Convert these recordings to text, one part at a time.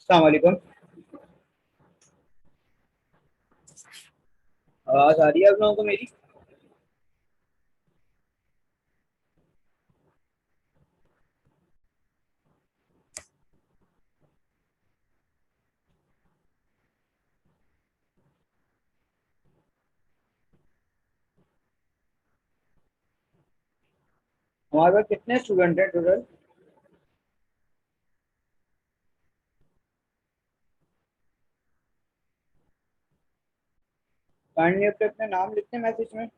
अस्सलाम वालेकुम। आवाज आ रही है आप लोगों को मेरी? हमारे पास कितने स्टूडेंट हैं टोटल? काइंडली अपने अपने नाम लिखते हैं मैसेज में।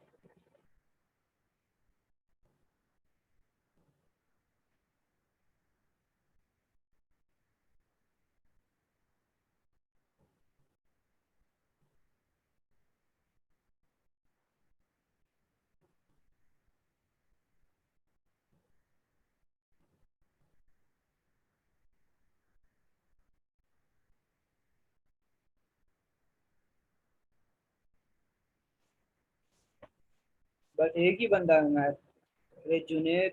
बस एक ही बंदा है मैं। अरे जुनेद।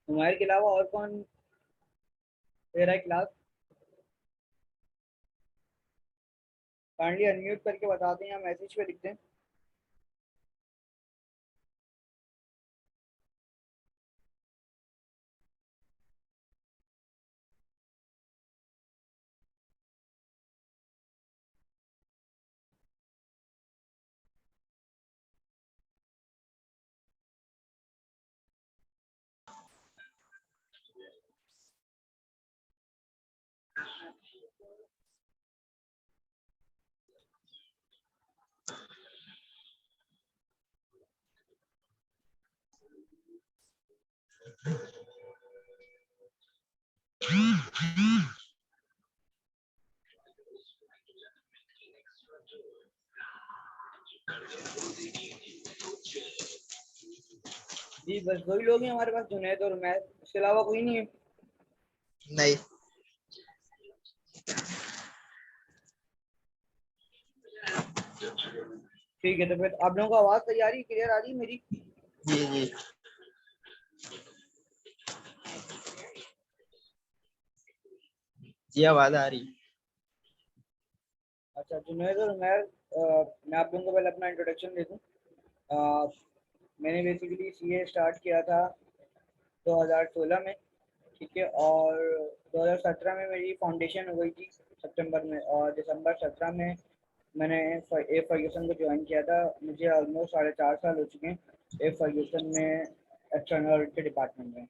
तुम्हारे के अलावा और कौन दे रहा है क्लास? काइंडली अनम्यूट करके बता दें या मैसेज पे लिख दें। जी बस दो ही लोग हैं हमारे पास, जुनेद और मैं। इसके अलावा कोई नहीं है? नहीं। ठीक है, तो फिर आप लोगों को आवाज सही आ रही है, क्लियर आ रही है मेरी? जी जी जी, आवाज आ रही। अच्छा जुनेद और मैं आप लोगों को पहले अपना इंट्रोडक्शन दे दूँ। मैंने बेसिकली सीए स्टार्ट किया था 2016 में। ठीक है, और 2017 में मेरी फाउंडेशन हो गई थी सितंबर में, और दिसंबर 17 में मैंने ए फर्ग्यूसन को ज्वाइन किया था। मुझे ऑलमोस्ट 4.5 साल हो चुके हैं ए फर्ग्यूसन में, एक्सटर्नल ऑडिट के डिपार्टमेंट में।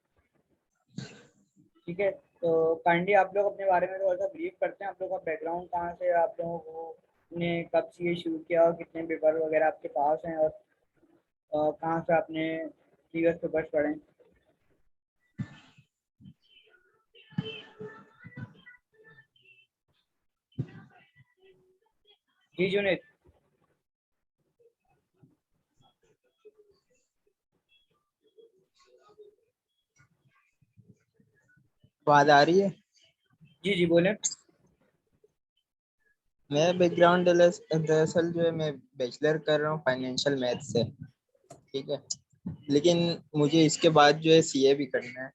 ठीक है, तो काइंडली आप लोग अपने बारे में थोड़ा सा ब्रीफ करते हैं। आप लोगों का बैकग्राउंड कहाँ से है, आप लोगों को ने कब से ये शुरू किया, और कितने पेपर वगैरह आपके पास हैं, और कहाँ से आपने प्रीवियस पेपर्स पढ़े हैं? जी जुनेद। आवाज आ रही है। जी जी बोलें। मेरा बैकग्राउंड दरअसल जो है, मैं बैचलर कर रहा हूँ फाइनेंशियल मैथ से। ठीक है, लेकिन मुझे इसके बाद जो है सीए भी करना है।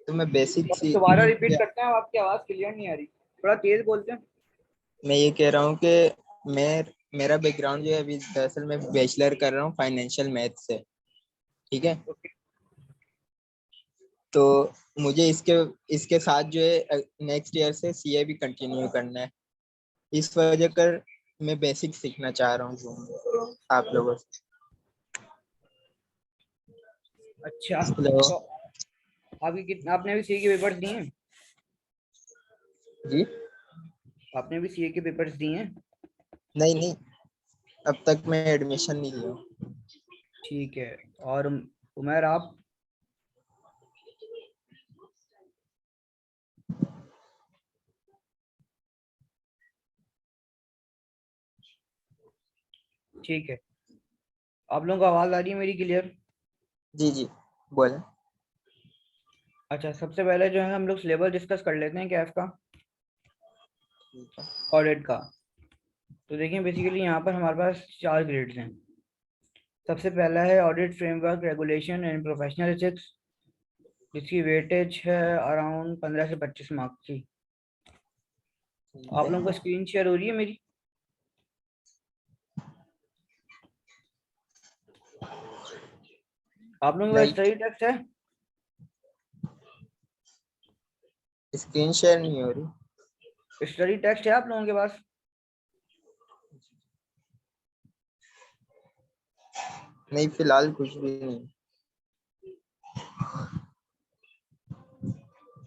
तो मैं बेसिक सी दोबारा रिपीट करते हैं, आपकी आवाज़ क्लियर नहीं आ रही, थोड़ा तेज बोलते हैं। मैं ये कह रहा हूँ कि मैं मेरा बैकग्राउंड जो है, अभी दरअसल मैं बैचलर कर रहा हूँ फाइनेंशियल मैथ से। ठीक है, ओके। तो मुझे इसके इसके साथ जो है नेक्स्ट ईयर से सीए भी कंटिन्यू करना है। इस वजह कर मैं बेसिक सीखना चाह रहा हूँ आप लोगों से। अच्छा, हेलो। तो आपकी कितना, आपने भी सीए के पेपर्स दिए हैं? जी। आपने भी सीए के पेपर्स दिए हैं? नहीं नहीं, अब तक मैं एडमिशन नहीं लिया हूँ। ठीक है। और उमर आप? ठीक है, आप लोगों को आवाज़ आ रही है मेरी क्लियर? जी जी, बोले। अच्छा, सबसे पहले जो है हम लोग सिलेबस डिस्कस कर लेते हैं कैफ का, ठीक है। ऑडिट का। तो देखिए बेसिकली यहाँ पर हमारे पास 4 ग्रेड्स हैं। सबसे पहला है audit framework regulation and professional ethics, जिसकी वेटेज है अराउंड 15 से 25 मार्क्स की। ठीक आप है। लोगों को स्क्रीन शेयर हो रही है मेरी? आप लोगों के पास नहीं, स्टडी टेक्स्ट है? स्क्रीन शेयर नहीं हो रही। स्टडी टेक्स्ट है आप लोगों के पास? नहीं, फिलहाल कुछ भी नहीं।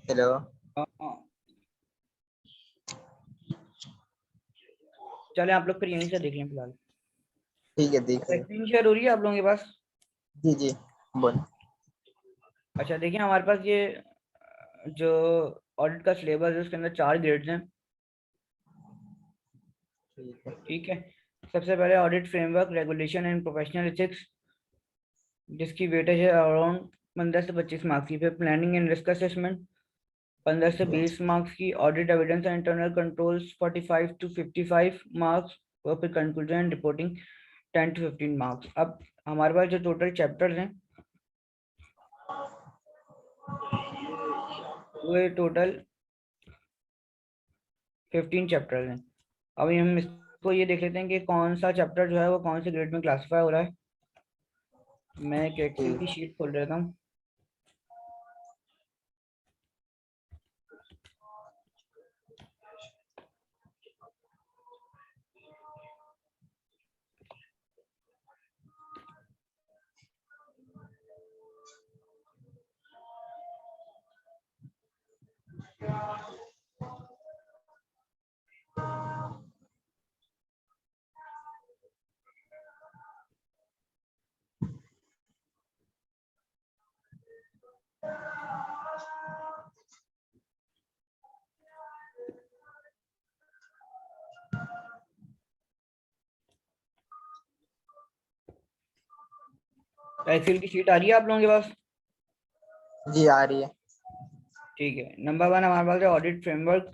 हेलो। हाँ। चले आप लोग फिर यहीं से देख लें फिलहाल। ठीक है, देख रहे। स्क्रीन शेयर हो रही है आप लोगों के पास? जी जी, बोल। अच्छा देखिए हमारे पास ये जो ऑडिट का सिलेबस है उसके अंदर 4 ग्रेड्स हैं। ठीक है। ठीक है। सबसे पहले audit framework regulation and professional ethics, जिसकी वेटेज है अराउंड 15 से 25 मार्क्स की। फिर प्लानिंग एंड रिस्क असेसमेंट 15 से 20 मार्क्स की। Audit evidence and internal controls 45 to 55 marks. और फिर conclusion and reporting 10 to 15 marks. अब हमारे पास जो टोटल चैप्टर्स हैं वो टोटल 15 चैप्टर्स हैं। अभी हम इसको ये देख लेते हैं कि कौन सा चैप्टर जो है वो कौन से ग्रेड में क्लासीफाई हो रहा है। मैं एक एक्सेल की ठीक। शीट खोल लेता हूँ। एक्सेल की शीट आ रही है आप लोगों के पास? जी, आ रही है। ठीक है। नंबर 1 हमारे पास है audit framework.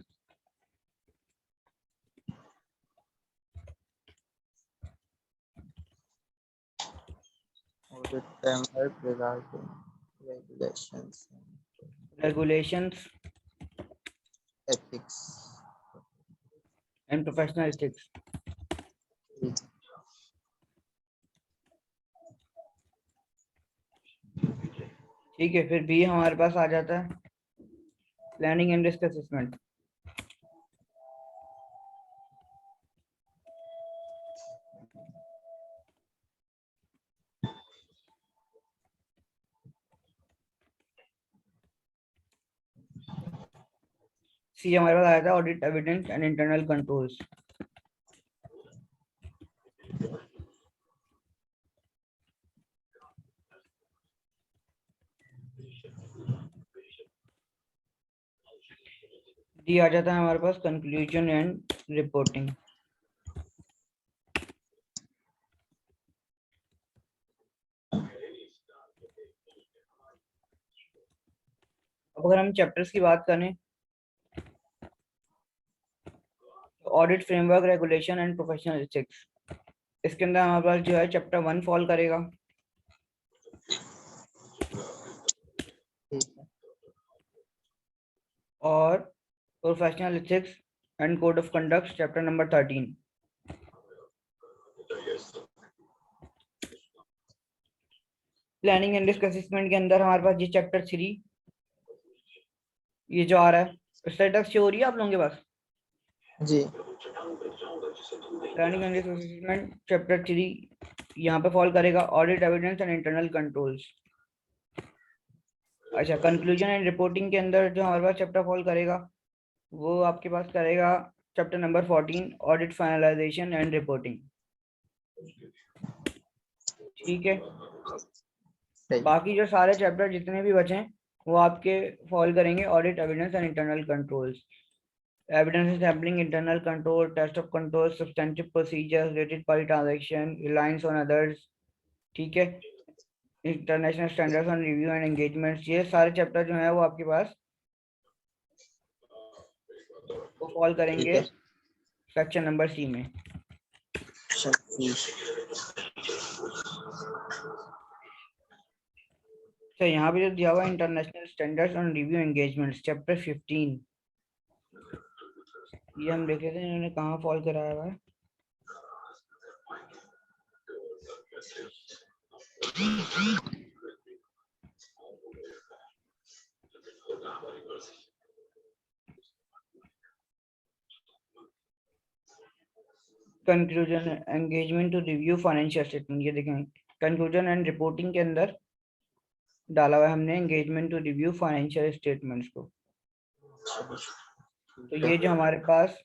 Audit framework regarding regulations regulations and ethics. And professional ethics. ठीक। ठीक है। फिर बी हमारे पास आ जाता है planning and risk assessment. C हमारे पास आया था audit evidence and internal controls. D आ जाता है हमारे पास कंक्लूजन एंड रिपोर्टिंग। अब अगर हम चैप्टर्स की बात करें तो audit framework regulation and professional ethics, इसके अंदर हमारे पास जो है चैप्टर 1 फॉल करेगा। ठीक है। और professional ethics and code of conduct chapter number 13। Planning and risk assessment के अंदर हमारे पास ये चैप्टर 3 ये जो आ रहा है। स्टेटस शो हो रही है आप लोगों के पास? जी। Planning and risk assessment chapter 3 यहाँ पे फॉल करेगा। Audit evidence and internal controls. अच्छा, कंक्लूजन एंड रिपोर्टिंग के अंदर जो हमारे पास चैप्टर फॉल करेगा वो आपके पास करेगा chapter number 14 audit finalisation and reporting. ठीक है। सही। बाकी जो सारे चैप्टर जितने भी बचे हैं वो आपके फॉल करेंगे audit evidence and internal controls. Evidence sampling, internal control, test of control, substantive procedures, related party transaction, reliance on others. ठीक है। International standards on review and engagements, ये सारे चैप्टर जो है वो आपके पास वो फॉल ठीक करेंगे है। सेक्शन नंबर सी में। तो यहाँ पे जो दिया हुआ है international standards on review engagements chapter 15, ये हम देख लेते हैं इन्होंने कहाँ फॉल कराया हुआ है। Conclusion engagement to review financial statement, ये देखें कंक्लूजन एंड रिपोर्टिंग के अंदर डाला हुआ है हमने engagement to review financial statements को। तो ये जो हमारे पास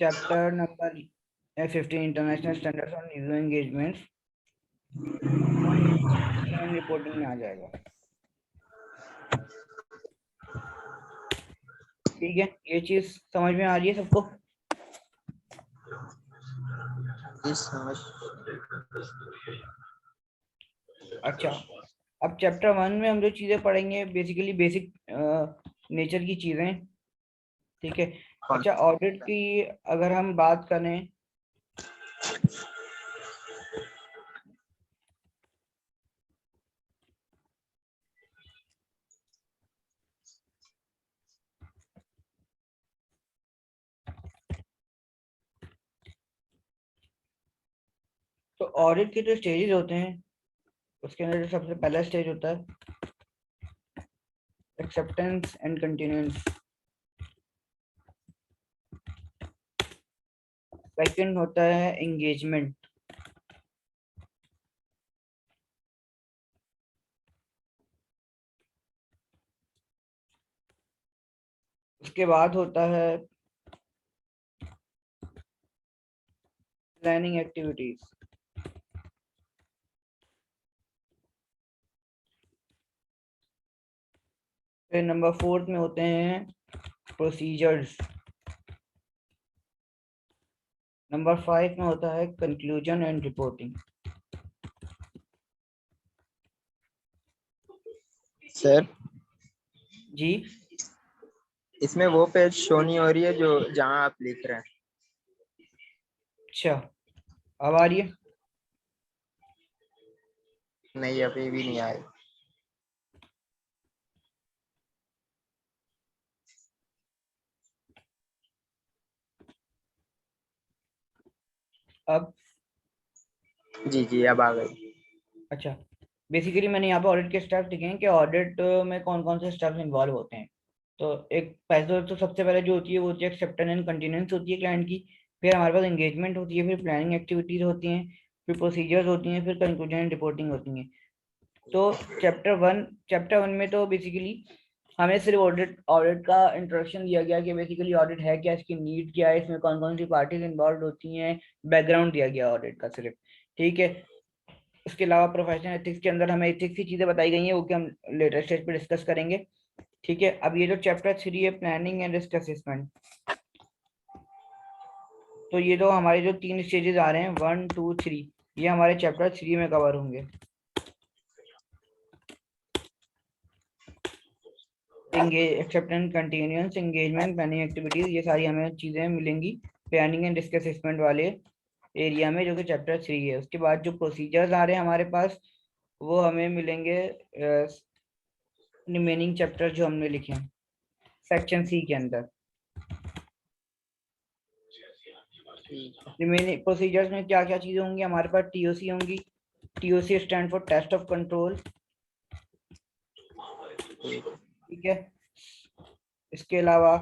chapter number 15 international standards on review engagements reporting में आ जाएगा। ठीक है, ये चीज समझ में आ रही है सबको? अच्छा, अब चैप्टर 1 में हम जो चीजें पढ़ेंगे बेसिकली बेसिक नेचर की चीजें। ठीक है। अच्छा, ऑडिट की अगर हम बात करें तो ऑडिट के जो स्टेजेस होते हैं उसके अंदर जो सबसे पहला स्टेज होता है एक्सेप्टेंस एंड कंटिन्यूएंस, सेकंड होता है एंगेजमेंट, उसके बाद होता है प्लानिंग एक्टिविटीज, फिर नंबर 4 में होते हैं प्रोसीजर्स, नंबर 5 में होता है कंक्लूजन एंड रिपोर्टिंग। सर जी, इसमें वो पेज शो नहीं हो रही है जो जहाँ आप लिख रहे हैं। अच्छा, अब आ रही है? नहीं, अभी भी नहीं आए। अब जी जी, अब आ गई। अच्छा, बेसिकली मैंने यहाँ पे ऑडिट के स्टेप्स लिखे हैं कि ऑडिट में कौन कौन से स्टेप्स इन्वॉल्व होते हैं। तो एक पहले तो सबसे पहले जो होती है वो होती है एक्सेप्टेंस एंड कंटिन्यूएंस होती है क्लाइंट की, फिर हमारे पास एंगेजमेंट होती है, फिर प्लानिंग एक्टिविटीज होती हैं, फिर प्रोसीजर्स होती हैं, फिर कंक्लूजन एंड रिपोर्टिंग होती हैं। तो चैप्टर वन में तो बेसिकली हमें सिर्फ ऑडिट ऑडिट का इंट्रोडक्शन दिया गया कि बेसिकली ऑडिट है क्या, इसकी नीड क्या है, इसमें कौन कौन सी पार्टीज इन्वॉल्व होती हैं, बैकग्राउंड दिया गया ऑडिट का सिर्फ। ठीक है। उसके अलावा प्रोफेशनल एथिक्स के अंदर हमें एथिक्स की चीजें बताई गई हैं, वो कि हम लेटर स्टेज पे डिस्कस करेंगे। ठीक है। अब ये जो चैप्टर 3 है प्लानिंग एंड रिस्क असेसमेंट, तो ये तो हमारे जो 3 स्टेजेस आ रहे हैं 1 2 3, ये हमारे चैप्टर 3 में कवर होंगे। Acceptance, continuance, engagement, planning activities, ये सारी हमें चीजें मिलेंगी प्लानिंग एंड रिस्क असेसमेंट वाले एरिया में, जो कि चैप्टर 3 है। उसके बाद जो प्रोसीजर्स आ रहे हैं हमारे पास वो हमें मिलेंगे रिमेनिंग चैप्टर जो हमने लिखे हैं सेक्शन सी के अंदर। रिमेनिंग प्रोसीजर्स में क्या क्या चीजें होंगी हमारे पास? टीओसी होंगी, TOC stand for test of control. ठीक है। इसके अलावा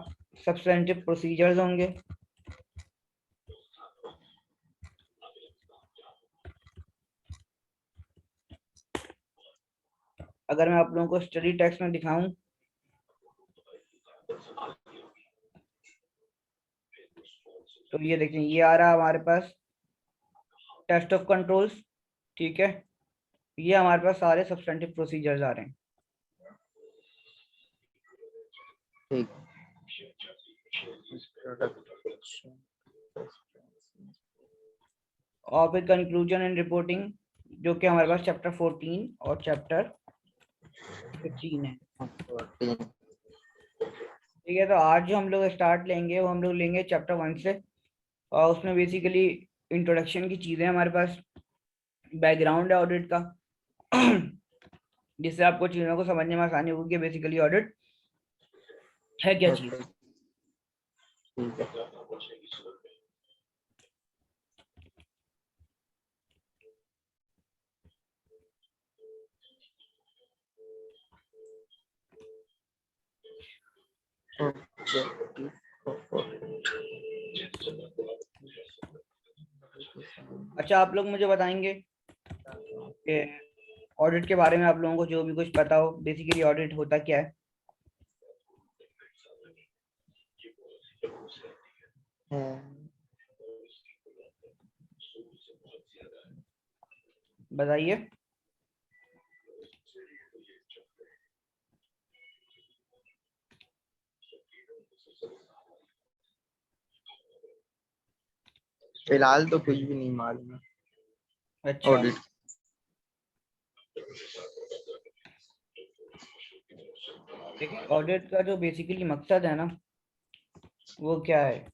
सब्सटेंटिव प्रोसीजर्स होंगे, अगर मैं आप लोगों को स्टडी टेक्स्ट में दिखाऊं तो ये देखें, ये आ रहा है हमारे पास टेस्ट ऑफ कंट्रोल्स। ठीक है, ये हमारे पास सारे सब्सटेंटिव प्रोसीजर्स आ रहे हैं। ठीक। और फिर कंक्लूजन एंड रिपोर्टिंग, जो कि हमारे पास चैप्टर 14 और चैप्टर 15 है। 14। ठीक है, तो आज जो हम लोग स्टार्ट लेंगे वो हम लोग लेंगे चैप्टर 1 से, और उसमें बेसिकली इंट्रोडक्शन की चीजें हमारे पास, बैकग्राउंड है ऑडिट का जिससे आपको चीजों को समझने में आसानी होगी कि बेसिकली ऑडिट है क्या चीज। ठीक है। अच्छा, आप लोग मुझे बताएंगे कि ऑडिट के बारे में आप लोगों को जो भी कुछ पता हो, बेसिकली ऑडिट होता क्या है, बताइए। फिलहाल तो कुछ भी नहीं मालूम है अच्छा, ऑडिट। देखिए ऑडिट का जो बेसिकली मकसद है ना, वो क्या है।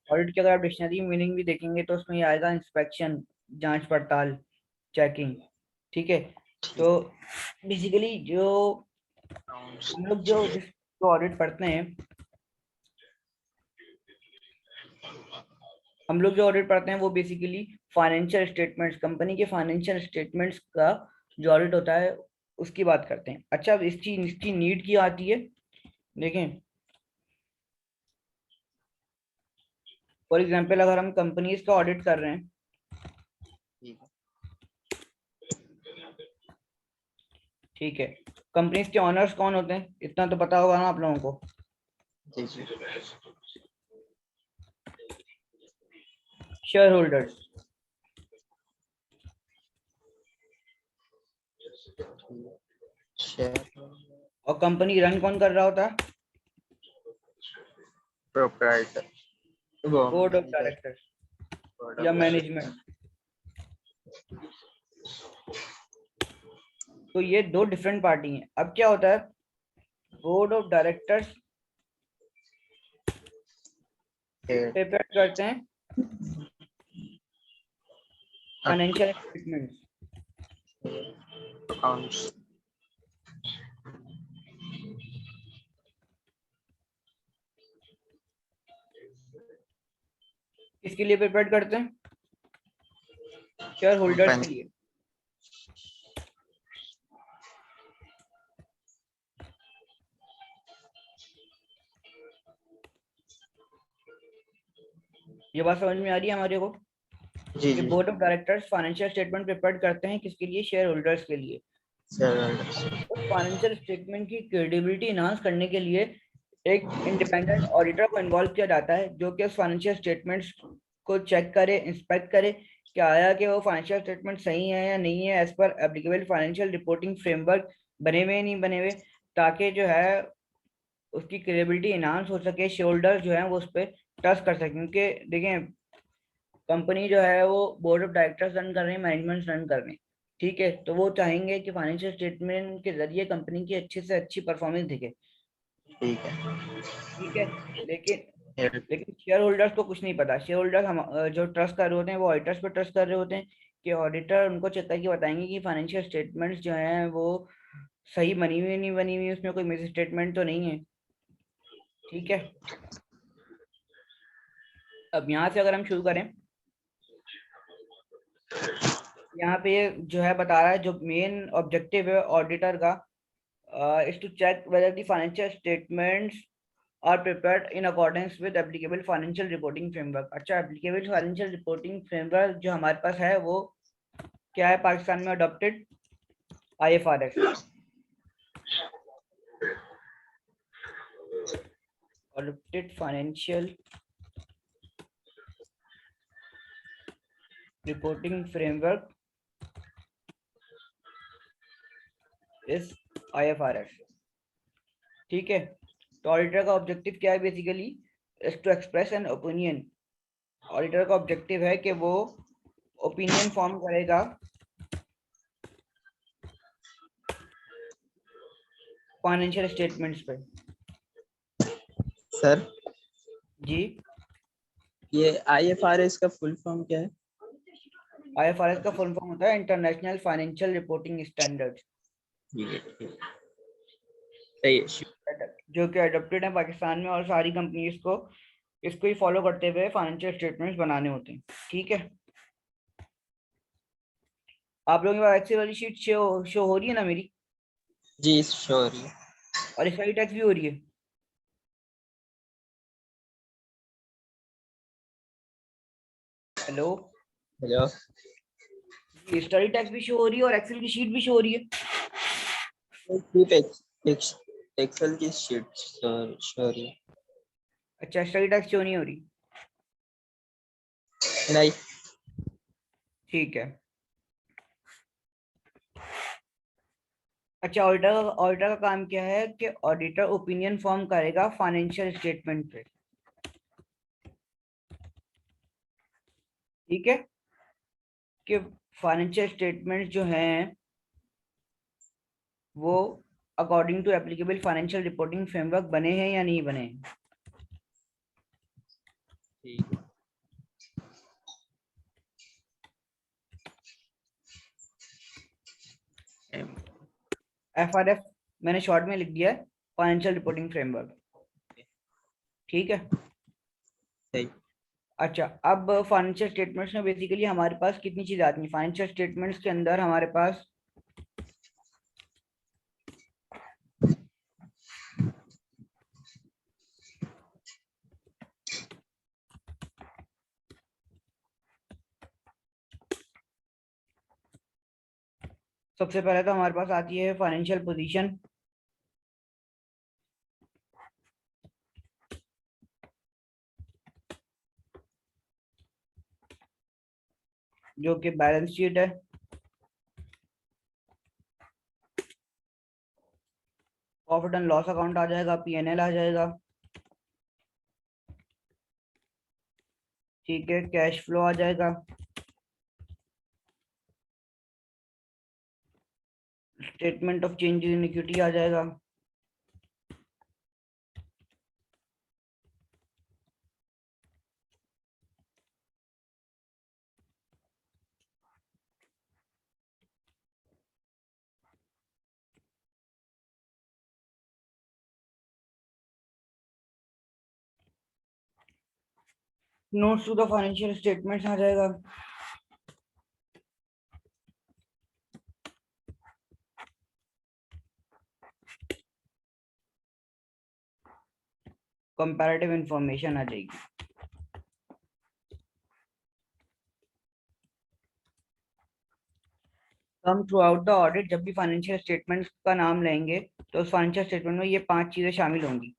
ऑडिट की अगर आप डिक्शनरी मीनिंग भी देखेंगे तो उसमें ये आएगा इंस्पेक्शन, जांच पड़ताल, चेकिंग। ठीक है, तो बेसिकली जो हम लोग जो ऑडिट पढ़ते हैं, हम लोग जो ऑडिट पढ़ते हैं वो बेसिकली फाइनेंशियल स्टेटमेंट्स, कंपनी के फाइनेंशियल स्टेटमेंट्स का जो ऑडिट होता है उसकी बात करते हैं। अच्छा, अब इसकी नीड क्या आती है, देखें। फॉर एग्जांपल अगर हम कंपनीज का ऑडिट कर रहे हैं, ठीक है, कंपनीज के ऑनर्स कौन होते हैं, इतना तो पता होगा ना आप लोगों को। जी जी। Shareholders. और कंपनी रन कौन कर रहा होता है, प्रोप्राइटर, बोर्ड ऑफ डायरेक्टर्स या मैनेजमेंट। तो ये दो डिफरेंट पार्टी हैं। अब क्या होता है, बोर्ड ऑफ डायरेक्टर्स प्रिपेयर करते हैं फाइनेंशियल स्टेटमेंट्स। अकाउंट्स। किसके लिए प्रिपेयर करते हैं, शेयर होल्डर्स के लिए। ये बात समझ में आ रही है हमारे को जी कि जी। Board of directors financial statement prepare करते हैं किसके लिए, शेयर होल्डर्स के लिए। उस फाइनेंशियल स्टेटमेंट की क्रेडिबिलिटी इनहांस करने के लिए एक इंडिपेंडेंट ऑडिटर को इन्वॉल्व किया जाता है, जो कि उस फाइनेंशियल स्टेटमेंट्स को चेक करे, इंस्पेक्ट करे कि आया कि वो फाइनेंशियल स्टेटमेंट सही है या नहीं है, as per applicable financial reporting framework बने हुए नहीं बने हुए, ताकि जो है उसकी क्रेडिबिलिटी इनहांस हो सके, शेयर होल्डर जो है वो उस पर ट्रस्ट कर सके। क्योंकि देखें, कंपनी जो है वो बोर्ड ऑफ डायरेक्टर्स रन कर रहे हैं, मैनेजमेंट रन कर रहे हैं, ठीक है, तो वो चाहेंगे कि फाइनेंशियल स्टेटमेंट के जरिए कंपनी की अच्छी से अच्छी परफॉर्मेंस दिखे। ठीक है। ठीक है, लेकिन लेकिन शेयर होल्डर्स को कुछ नहीं पता। शेयर होल्डर्स हम जो ट्रस्ट कर रहे होते हैं वो ऑडिटर्स पर ट्रस्ट कर रहे होते हैं कि ऑडिटर उनको चेक कि बताएंगे कि फाइनेंशियल स्टेटमेंट्स जो हैं वो सही बनी हुई नहीं बनी हुई, उसमें कोई मिस स्टेटमेंट तो नहीं है। ठीक है, अब यहाँ से अगर हम शुरू करें, यहाँ पे जो है बता रहा है जो मेन ऑब्जेक्टिव है ऑडिटर का, is to check whether the financial statements are prepared in accordance with applicable financial reporting framework। अच्छा, applicable financial reporting framework जो हमारे पास है वो क्या है, पाकिस्तान में adopted IFRS, adopted financial reporting framework इस IFRS। ठीक है। तो ऑडिटर का ऑब्जेक्टिव क्या है basically, is to express an opinion. Auditor का ऑब्जेक्टिव है कि वो ओपिनियन फॉर्म करेगा फाइनेंशियल स्टेटमेंट्स पे। सर जी। ये IFRS का फुल फॉर्म क्या है? आईएफआरएस का फुल फॉर्म होता है इंटरनेशनल फाइनेंशियल रिपोर्टिंग स्टैंडर्ड, ठीक है, ठीक है, सही है। जो कि अडॉप्टेड है पाकिस्तान में, और सारी कंपनीज को इसको ही फॉलो करते हुए फाइनेंशियल स्टेटमेंट्स बनाने होते हैं। ठीक है। आप लोगों के पास एक्सेल वाली शीट शो हो रही है ना मेरी, जी श्योर। और इसका टैक्स भी हो रही है। हेलो। हेलो। ये स्टडी टैक्स भी शो हो रही है और एक्सेल की शीट भी शो हो रही है। सिर्फ एक्सेल की शीट श्योर है। अच्छा, स्टडी टैक्स शो नहीं हो रही। नहीं। ठीक है। अच्छा, ऑडिटर का काम क्या है कि ऑडिटर ओपिनियन फॉर्म करेगा फाइनेंशियल स्टेटमेंट पे। ठीक है। कि फाइनेंशियल स्टेटमेंट जो हैं वो according to applicable financial reporting framework बने हैं या नहीं बने हैं। ठीक है। एफआरएफ मैंने शॉर्ट में लिख दिया है, फाइनेंशियल रिपोर्टिंग फ्रेमवर्क। ठीक है। सही। अच्छा, अब फाइनेंशियल स्टेटमेंट्स में बेसिकली हमारे पास कितनी चीजें आती हैं। फाइनेंशियल स्टेटमेंट्स के अंदर हमारे पास सबसे पहले तो हमारे पास आती है फाइनेंशियल पोजीशन, जो कि बैलेंस शीट है। प्रॉफिट एंड लॉस अकाउंट आ जाएगा, पीएनएल आ जाएगा। ठीक है, कैश फ्लो आ जाएगा, statement of changes in equity आ जाएगा। Notes to the financial statements आ जाएगा। कंपैरेटिव इंफॉर्मेशन आ जाएगी। हम थ्रू आउट द ऑडिट जब भी फाइनेंशियल स्टेटमेंट्स का नाम लेंगे तो उस फाइनेंशियल स्टेटमेंट में ये 5 चीजें शामिल होंगी।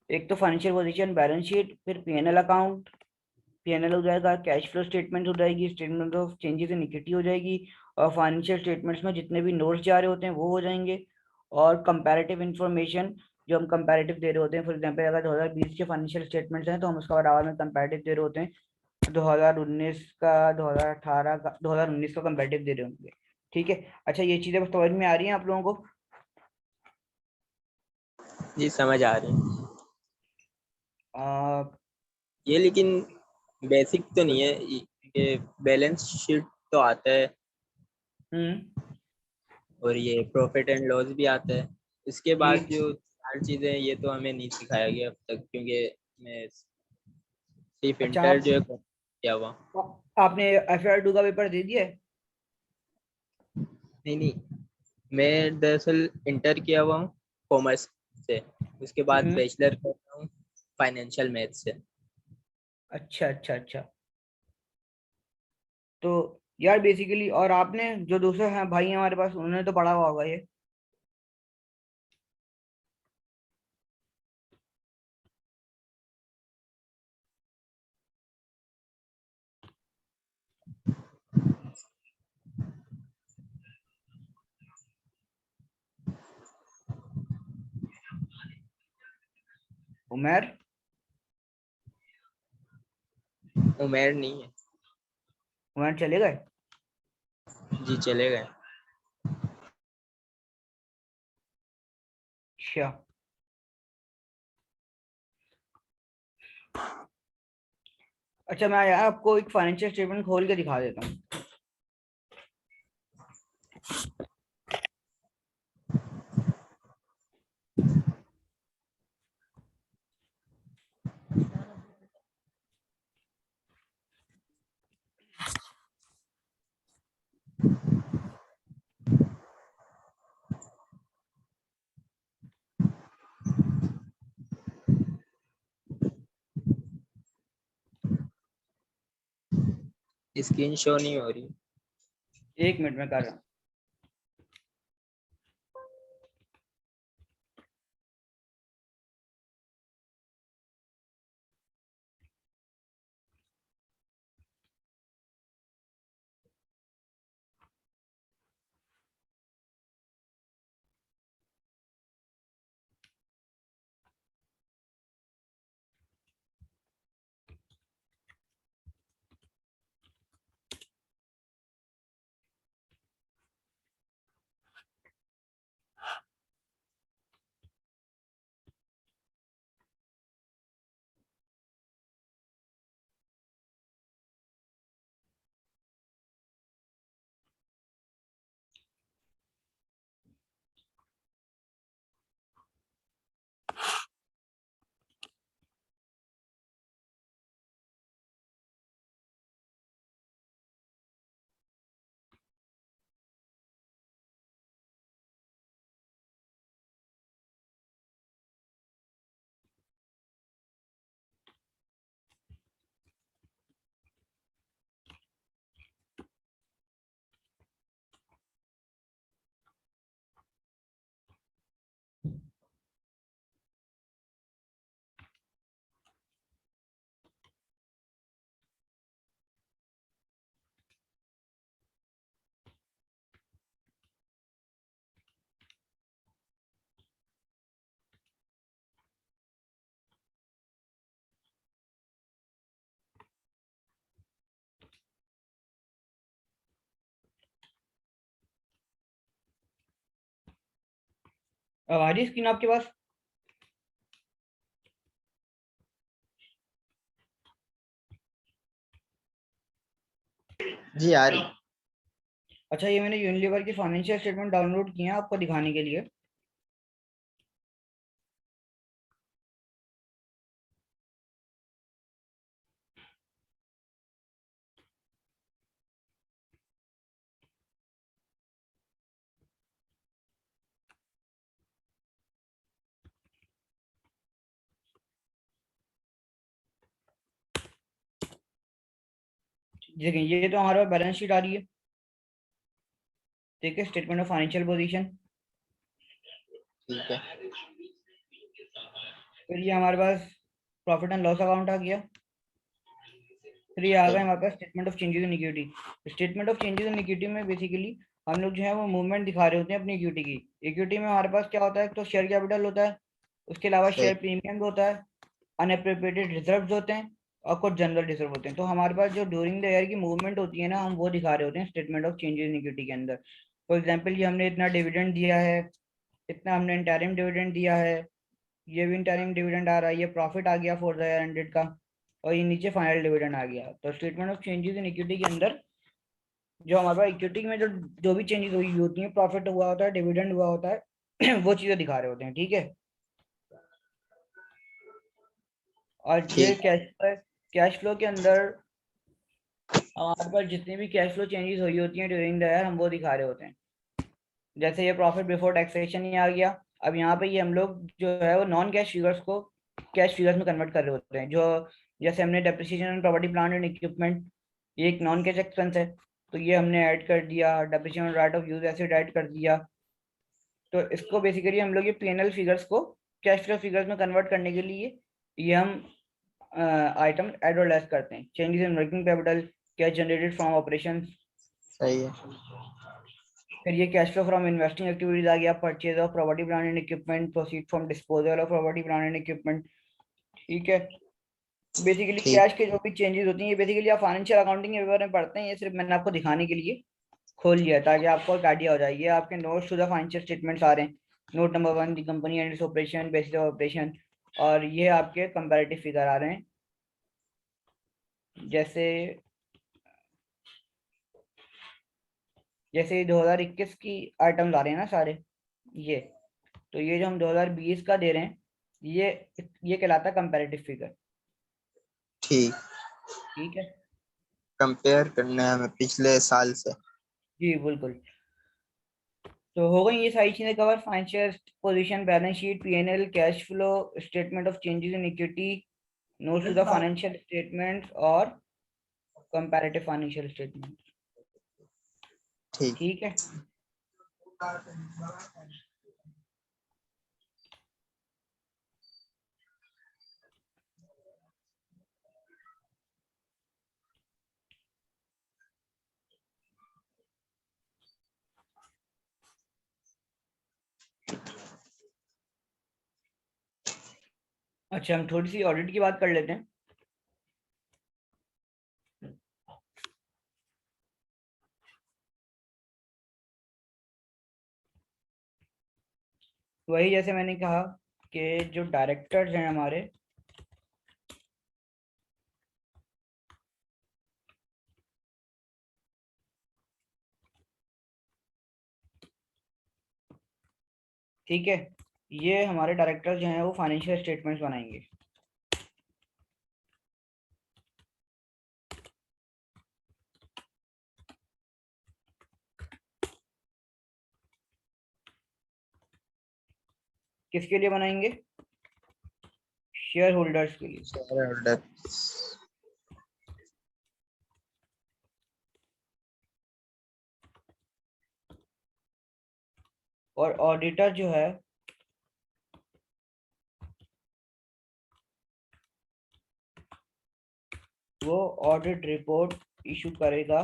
एक तो फाइनेंशियल पोजीशन, बैलेंस शीट, फिर पीएनएल अकाउंट, पीएनएल हो जाएगा, कैश फ्लो स्टेटमेंट हो जाएगी, statement of changes in equity हो जाएगी, और फाइनेंशियल स्टेटमेंट्स में जितने भी नोट्स जा रहे होते हैं वो हो जाएंगे। और कंपैरेटिव इंफॉर्मेशन, जो हम कंपैरेटिव दे रहे होते हैं, फॉर एग्जांपल अगर 2020 के फाइनेंशियल स्टेटमेंट्स हैं तो हम उसका बराबर में कंपैरेटिव दे रहे होते हैं, 2019 का, 2018 का, 2019 का कंपैरेटिव दे रहे होंगे। ठीक है। अच्छा, ये चीजें बस समझ में आ रही हैं आप लोगों को। जी समझ आ रहे हैं। आ, ये लेकिन बेसिक तो नहीं है ये बैलेंस शीट तो आता है हम्म। और ये प्रॉफिट एंड लॉस भी आता है। इसके जी। बाद जो हर चीज़ें ये तो हमें नहीं सिखाया गया अब तक, क्योंकि मैं सिर्फ अच्छा, इंटर आप जो है किया हुआ। आपने एफआर 2 का पेपर दे दिया है। नहीं नहीं, मैं दरअसल इंटर किया हुआ हूँ कॉमर्स से। उसके बाद हम्म। बैचलर कर रहा हूँ फाइनेंशियल मैथ से। अच्छा अच्छा अच्छा। तो यार बेसिकली, और आपने जो दूसरे हैं भाई हैं हमारे पास, उन्होंने तो पढ़ा हुआ होगा ये। उमेर? उमेर नहीं है उमेर चले गए? जी, चले गए। अच्छा, अच्छा मैं यार आपको एक फाइनेंशियल स्टेटमेंट खोल के दिखा देता हूँ। स्क्रीन शो नहीं हो रही। 1 मिनट में कर रहा हूँ। अब आ रही स्क्रीन आपके पास? जी, आ रही। अच्छा, ये मैंने यूनिलीवर की फाइनेंशियल स्टेटमेंट डाउनलोड किया है आपको दिखाने के लिए। देखिए ये तो हमारे पास बैलेंस शीट आ रही है। ठीक है, स्टेटमेंट ऑफ फाइनेंशियल पोजीशन। ठीक है। फिर ये हमारे पास प्रॉफिट एंड लॉस अकाउंट आ गया। फिर ये आ ठीक गया है। हमारे पास statement of changes in equity. Statement of changes in equity में बेसिकली हम लोग जो है वो मूवमेंट दिखा रहे होते हैं अपनी इक्विटी की। इक्विटी में हमारे पास क्या होता है, तो शेयर कैपिटल होता है, उसके अलावा सही। शेयर प्रीमियम होता है, अनएप्रोप्रिएटेड रिजर्व्स होते हैं, और कुछ जनरल रिजर्व होते हैं। तो हमारे पास जो ड्यूरिंग द ईयर की मूवमेंट होती है ना, हम वो दिखा रहे होते हैं statement of changes in equity के अंदर। फॉर एग्जाम्पल ये हमने इतना डिविडेंड दिया है, इतना हमने इंटरिम डिविडेंड दिया है, ये भी इंटरिम डिविडेंड आ रहा है, ये प्रॉफिट आ गया फॉर द ईयर एंडेड का, और ये नीचे फाइनल डिविडेंड आ गया। तो statement of changes in equity के अंदर जो हमारे पास इक्विटी में जो जो भी चेंजेस हुई होती हैं, प्रॉफिट हुआ होता है, डिविडेंड हुआ होता है वो चीजें दिखा रहे होते हैं। ठीक है, और ये ठीक। कैश फ्लो के अंदर हमारे पास जितनी भी कैश फ्लो चेंजेस हुई होती हैं ड्यूरिंग द ईयर, हम वो दिखा रहे होते हैं। जैसे ये प्रॉफिट बिफोर टैक्सेशन ही आ गया। अब यहाँ पे ये हम लोग जो है वो नॉन कैश फिगर्स को कैश फिगर्स में कन्वर्ट कर रहे होते हैं। जो जैसे हमने depreciation and property plant and equipment, ये एक नॉन कैश एक्सपेंस है, तो ये हमने ऐड कर दिया। Depreciation right of use acid add कर दिया। तो इसको बेसिकली हम लोग ये पीएनएल फिगर्स को कैश फ्लो फिगर्स में कन्वर्ट करने के लिए ये हम आइटम ऐड और लेस करते हैं। Changes in working capital, cash generated from operation. सही है। फिर ये cash flow from investing activities आ गया, purchase of property plant and equipment, proceed from disposal of property plant and equipment. ठीक है। बेसिकली ठीक। कैश के जो भी चेंजेस होती हैं, ये बेसिकली आप फाइनेंशियल अकाउंटिंग के बारे में पढ़ते हैं, ये सिर्फ मैंने आपको दिखाने के लिए खोल लिया ताकि आपको एक आइडिया हो जाए। ये आपके notes to the financial statements आ रहे हैं। Note number 1, the company and its operation, basis of operation. और ये आपके कंपैरेटिव फिगर आ रहे हैं। जैसे जैसे 2021 की आइटम्स आ रहे हैं ना सारे, ये तो ये जो हम 2020 का दे रहे हैं, ये कहलाता है कंपैरेटिव फिगर। ठीक। ठीक है। कंपेयर करना है हमें पिछले साल से। जी बिल्कुल। तो हो गई ये सारी चीजें cover, financial position, balance sheet, PNL, cash flow statement of changes in equity, notes to the financial statements और कंपैरेटिव फाइनेंशियल स्टेटमेंट। ठीक। ठीक है। अच्छा, हम थोड़ी सी ऑडिट की बात कर लेते हैं। वही जैसे मैंने कहा कि जो डायरेक्टर्स हैं हमारे, ठीक है, ये हमारे डायरेक्टर्स जो हैं वो फाइनेंशियल स्टेटमेंट्स बनाएंगे। किसके लिए बनाएंगे? शेयर होल्डर्स के लिए। Share holder. और ऑडिटर जो है वो ऑडिट रिपोर्ट इशू करेगा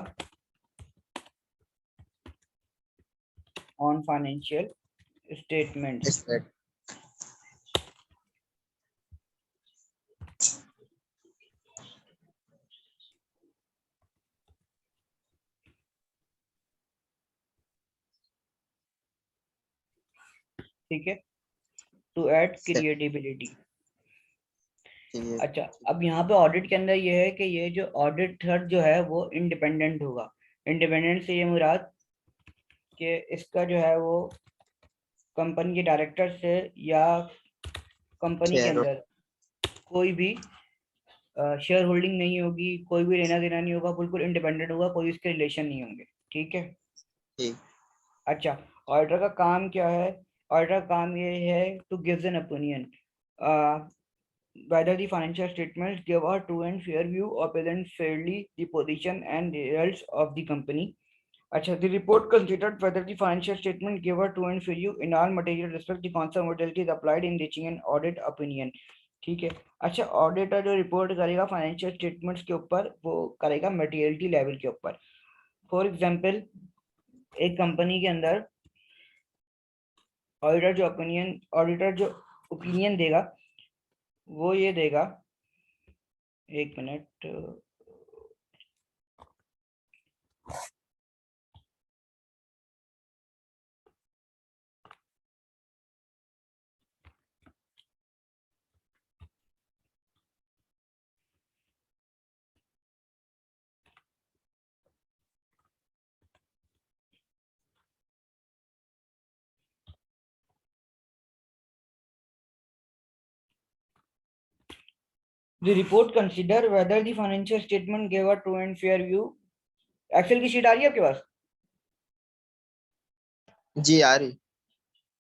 ऑन फाइनेंशियल स्टेटमेंट्स। ठीक है, टू ऐड क्रिएटिविटी। अच्छा, अब यहाँ पे ऑडिट के अंदर ये है कि ये जो ऑडिटर जो है वो इंडिपेंडेंट होगा। इंडिपेंडेंट से ये मुराद कि इसका जो है वो कंपनी के डायरेक्टर से या कंपनी के शेयर। अंदर कोई भी शेयर होल्डिंग नहीं होगी, कोई भी लेना देना नहीं होगा, बिल्कुल इंडिपेंडेंट होगा, कोई इसके रिलेशन नहीं होंगे। ठीक है। ठीक। अच्छा, ऑडिटर का काम क्या है? ऑडिटर का काम ये है to give an opinion whether the financial statements give a true and fair view or present fairly the position and results of the company. अच्छा, the report considered whether the financial statement give a true and fair view in all material respect the concept modality is applied in reaching an audit opinion. ठीक है। अच्छा, auditor जो report करेगा financial statements के ऊपर, वो करेगा materiality level के ऊपर। फॉर एग्जांपल, एक कंपनी के अंदर ऑडिटर जो ओपिनियन देगा वो ये देगा, एक minute, the report consider whether the financial statement gave a true and fair view। Excel की शीट आ रही है आपके पास? जी आ रही।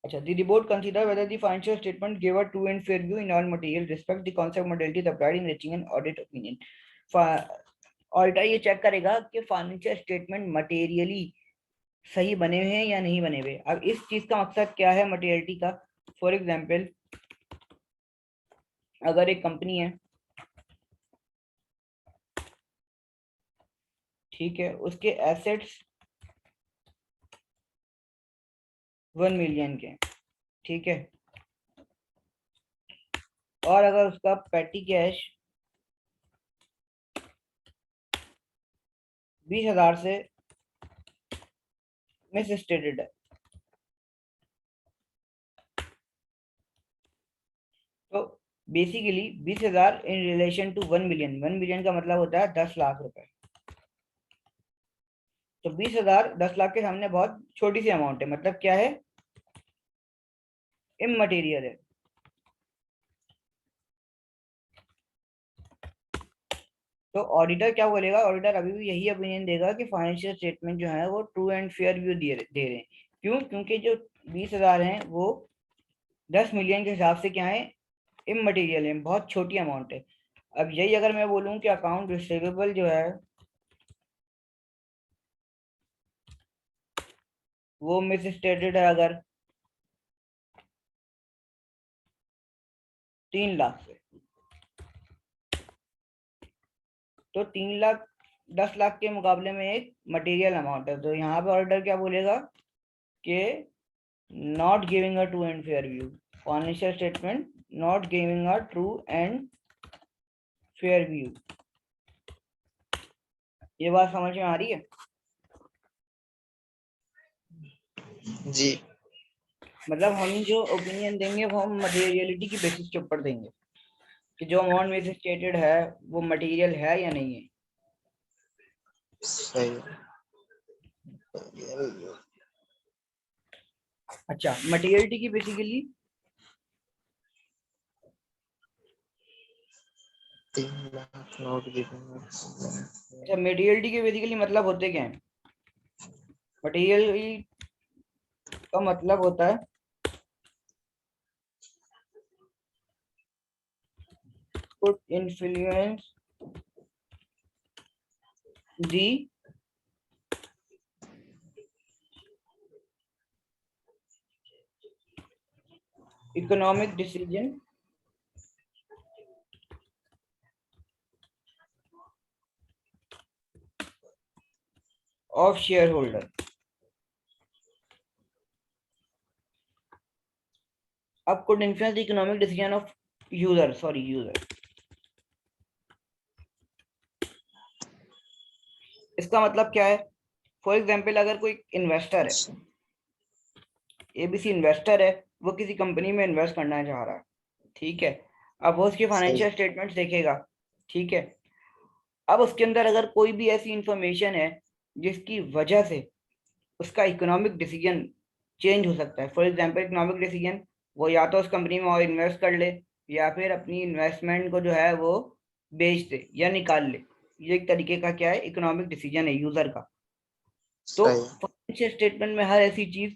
अच्छा, the report consider whether the financial statement gave a true and fair view in all material respect the concept modality is applied in reaching an audit opinion। Auditor ये check करेगा कि फाइनेंशियल स्टेटमेंट मटेरियली सही बने हुए हैं या नहीं बने हुए। अब इस चीज का मकसद क्या है मटेरियलिटी का? फॉर एग्जाम्पल, अगर एक कंपनी है, ठीक है, उसके एसेट्स 1 मिलियन के, ठीक है, और अगर उसका पेटी कैश 20,000 से मिस स्टेटेड है, तो basically 20,000 in relation to 1 million, 1 million का मतलब होता है 10 लाख रुपए। तो 20,000 10 लाख के सामने बहुत छोटी सी अमाउंट है, मतलब क्या है, इममटेरियल है। तो ऑडिटर क्या बोलेगा, ऑडिटर अभी भी यही ओपिनियन देगा कि फाइनेंशियल स्टेटमेंट जो है वो ट्रू एंड फेयर व्यू दे रहे हैं। क्यों? क्योंकि जो 20,000 हैं वो 10 मिलियन के हिसाब से क्या है, इममटेरियल है, बहुत छोटी अमाउंट है। अब यही अगर मैं बोलूं कि अकाउंट रिसीवेबल जो है वो मिस स्टेटेड है अगर 3 लाख से, तो 3 लाख 10 लाख के मुकाबले में एक मटेरियल अमाउंट है। तो यहाँ पे ऑडिटर क्या बोलेगा कि not giving a true and fair view, financial statement not giving a true and fair view. ये बात समझ में आ रही है? जी। मतलब हम जो ओपिनियन देंगे वो हम मटेरियलिटी की बेसिस के ऊपर देंगे कि जो अमाउंट में से स्टेटेड है वो मटेरियल है या नहीं है। सही। अच्छा, मटेरियलिटी की बेसिकली 3 लाख नोट अच्छा, मटेरियलिटी के बेसिकली मतलब होते क्या है? मटेरियल का मतलब होता है could influence the economic decision of shareholder। अब could influence the economic decision of user। इसका मतलब क्या है? फॉर एग्जाम्पल अगर कोई इन्वेस्टर है, एबीसी इन्वेस्टर है, वो किसी कंपनी में इन्वेस्ट करना चाह रहा है, ठीक है। अब वो उसकी सही। फाइनेंशियल स्टेटमेंट्स देखेगा, ठीक है। अब उसके अंदर अगर कोई भी ऐसी इंफॉर्मेशन है जिसकी वजह से उसका इकोनॉमिक डिसीजन चेंज हो सकता है, फॉर एग्जांपल इकोनॉमिक डिसीजन, वो या तो उस कंपनी में और इन्वेस्ट कर ले या फिर अपनी इन्वेस्टमेंट को जो है वो बेच दे या निकाल ले। ये एक तरीके का क्या है, इकोनॉमिक डिसीजन है यूजर का। तो सही। फाइनेंशियल स्टेटमेंट में हर ऐसी चीज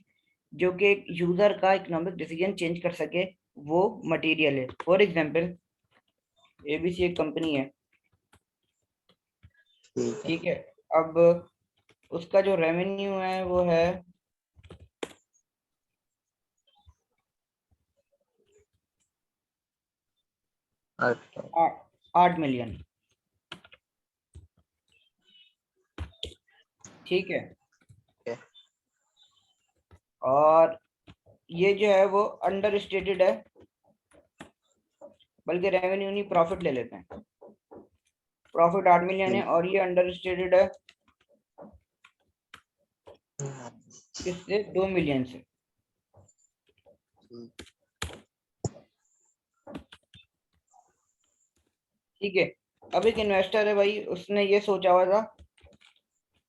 जो कि एक यूजर का इकोनॉमिक डिसीजन चेंज कर सके वो मटेरियल है। फॉर एग्जांपल एबीसी एक कंपनी है, ठीक है। ठीक है। अब उसका जो रेवेन्यू है वो है 8। 8 मिलियन, ठीक है। और ये जो है वो अंडर स्टेटेड है, बल्कि रेवेन्यू नहीं प्रॉफिट ले लेते हैं। प्रॉफिट 8 मिलियन है और ये अंडर स्टेटेड है किससे, 2 मिलियन से। ठीक है। अब एक इन्वेस्टर है भाई, उसने ये सोचा हुआ था,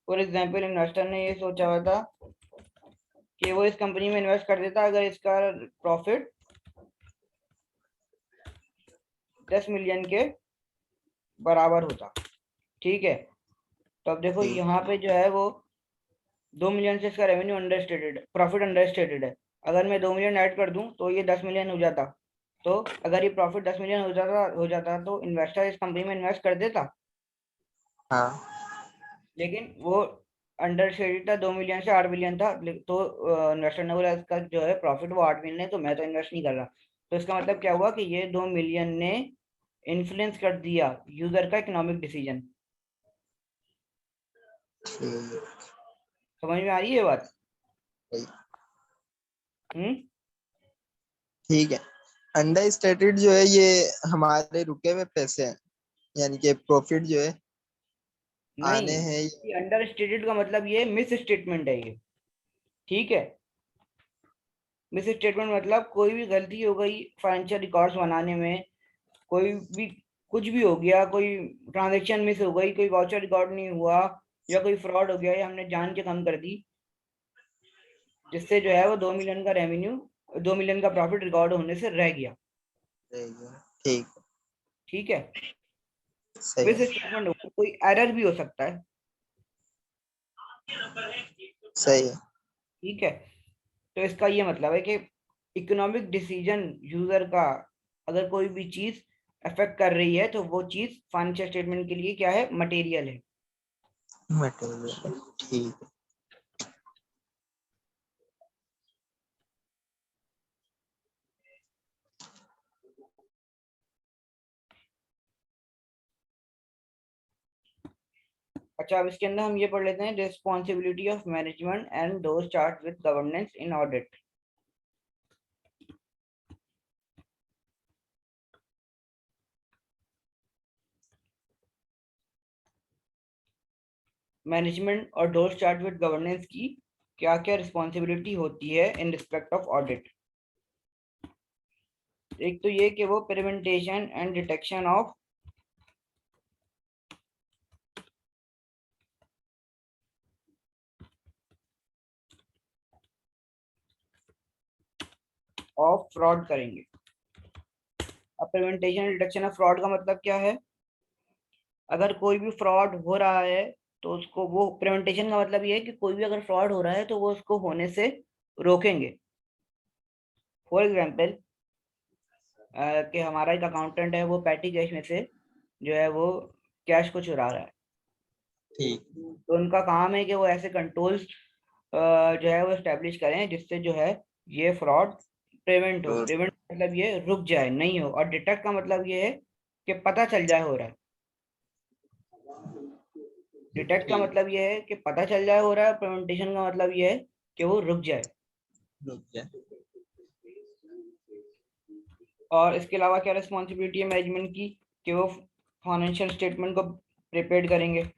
फॉर एग्जाम्पल इन्वेस्टर ने ये सोचा हुआ था कि वो इस कंपनी में इन्वेस्ट कर देता अगर इसका प्रॉफिट 10 मिलियन के बराबर होता, ठीक है। तो अब देखो यहाँ पे जो है वो 2 मिलियन से इसका revenue under stated, profit under stated है। अगर मैं 2 मिलियन ऐड कर दूं तो ये 10 मिलियन हो जाता। तो अगर ये प्रॉफिट 10 मिलियन हो जाता तो इन्वेस्टर इस कंपनी में इन्वेस्ट कर देता। हाँ। लेकिन वो अंडर स्टेटेड था, 2 मिलियन से 8 मिलियन था। तो इन्वेस्टर ने बोला इसका जो है प्रॉफिट वो 8 मिलियन है तो मैं तो इन्वेस्ट नहीं कर रहा। तो इसका मतलब क्या हुआ कि ये 2 मिलियन ने इन्फ्लुएंस कर दिया यूजर का इकोनॉमिक डिसीजन। समझ में आ रही है बात? हम्म। ठीक है। अंडर स्टेटेड जो है ये हमारे रुके हुए पैसे हैं, यानी कि प्रॉफिट जो है आने नहीं, हैं। ये अंडर स्टेटेड का मतलब ये मिस स्टेटमेंट है ये। ठीक है, मिस स्टेटमेंट मतलब कोई भी गलती हो गई फाइनेंशियल रिकॉर्ड्स बनाने में, कोई भी कुछ भी हो गया, कोई ट्रांजैक्शन मिस हो गई, कोई वाउचर रिकॉर्ड नहीं हुआ, या कोई फ्रॉड हो गया, या हमने जान के कम कर दी, जिससे जो है वो 2 मिलियन का रेवेन्यू, 2 मिलियन का प्रॉफिट रिकॉर्ड होने से रह गया। ठीक, ठीक है, सही मिस है, स्टेटमेंट हो, कोई एरर भी हो सकता है। सही है। ठीक है, तो इसका ये मतलब है कि इकोनॉमिक डिसीजन यूजर का अगर कोई भी चीज अफेक्ट कर रही है तो वो चीज फाइनेंशियल स्टेटमेंट के लिए क्या है, मटेरियल है। मटेरियल, ठीक है। अच्छा, अब इसके अंदर हम ये पढ़ लेते हैं, responsibility of management and those charge with governance in audit. Management और दोज चार्ज विद गवर्नेंस की क्या क्या रिस्पॉन्सिबिलिटी होती है इन रिस्पेक्ट ऑफ ऑडिट। एक तो ये कि वो prevention and detection of fraud करेंगे। अब prevention and detection of fraud का मतलब क्या है, अगर कोई भी फ्रॉड हो रहा है तो उसको, वो प्रिवेंटेशन का मतलब ये है कि कोई भी अगर फ्रॉड हो रहा है तो वो उसको होने से रोकेंगे। फॉर एग्जाम्पल, कि हमारा एक अकाउंटेंट है, वो पैटी कैश में से जो है वो कैश को चुरा रहा है, ठीक, तो उनका काम है कि वो ऐसे कंट्रोल्स जो है वो एस्टेब्लिश करें जिससे जो है ये फ्रॉड प्रिवेंट हो। और प्रिवेंट मतलब ये रुक जाए, नहीं हो, और डिटेक्ट का मतलब ये है कि पता चल जाए हो रहा है। डिटेक्ट का ठीक, मतलब ये है कि पता चल जाए हो रहा है, प्रिवेंटेशन का मतलब ये है कि वो रुक जाए। रुक जाए। और इसके अलावा क्या रिस्पॉन्सिबिलिटी है मैनेजमेंट की, कि वो फाइनेंशियल स्टेटमेंट को प्रिपेयर करेंगे।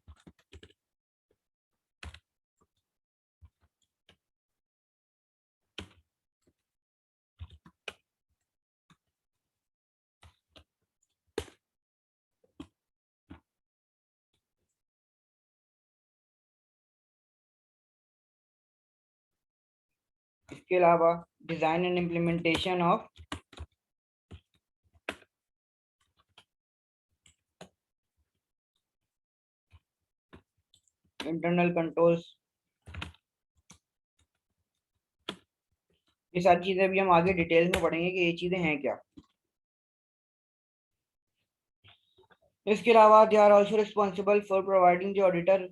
इसके अलावा design and implementation of internal controls, ये सारी चीजें भी हम आगे डिटेल में पढ़ेंगे कि ये चीजें हैं क्या। इसके अलावा they are also responsible for providing the auditor